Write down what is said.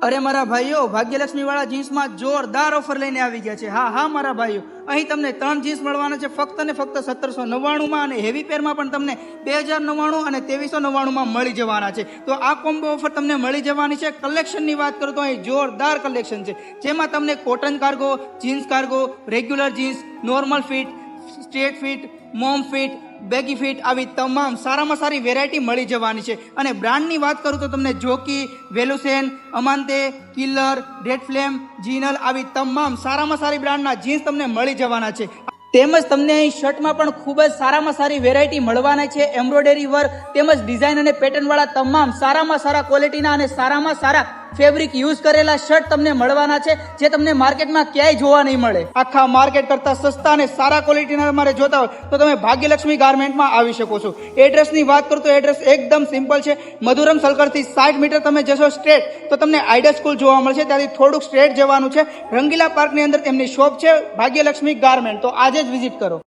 અરે મારા ભાઈઓ, ભાગ્યલક્ષ્મી વાળા જીન્સમાં જોરદાર ઓફર લઈને આવી ગયા છે। હા મારા ભાઈઓ, અહીં તમને 3 જીન્સ મળવાના છે ફક્ત ને ફક્ત 1799 માં, અને હેવી પેરમાં પણ તમને 2099 અને 2399 માં મળી જવાના છે। તો આ કોમ્બો ઓફર તમને મળી જવાની છે। કલેક્શનની વાત કરું તો અહીં જોરદાર કલેક્શન છે, જેમાં તમને cotton cargo, jeans cargo, regular jeans, normal fit, straight fit, mom fit, baggy fit આવી તમામ સારામાં સારી વેરાયટી મળી જવાની છે। અને બ્રાન્ડની વાત કરું તો તમને Jockey, Van Heusen, Amante, Killer, Red Flame, જીનલ આવી તમામ સારામાં સારી બ્રાન્ડના જીન્સ તમને મળી જવાના છે। તેમજ તમને અહીં શર્ટમાં પણ ખૂબ જ સારામાં સારી વેરાયટી મળવાના છે। એમ્બ્રોઇડરી વર્ક તેમજ ડિઝાઇન અને પેટર્ન વાળા તમામ સારામાં સારા ક્વોલિટીના અને સારામાં સારા ફેબ્રિક યુઝ કરેલા શર્ટ તમને મળવાના છે, જે તમને માર્કેટમાં ક્યાંય જોવા નહીં મળે। આખા માર્કેટ કરતા સસ્તા અને સારા ક્વોલિટીના તમારે જોતા હોય તો તમે ભાગ્યલક્ષ્મી ગાર્મેન્ટમાં આવી શકો છો। એડ્રેસની વાત કરું તો એડ્રેસ એકદમ સિમ્પલ છે। મધુરમ સર્કલથી 60 મીટર તમે જશો સ્ટ્રેટ તો તમને આઈડિયા સ્કૂલ જોવા મળશે, ત્યાંથી થોડુંક સ્ટ્રેટ જવાનું છે। રંગીલા પાર્કની અંદર તેમની શોપ છે ભાગ્યલક્ષ્મી ગાર્મેન્ટ, તો આજે જ વિઝિટ કરો।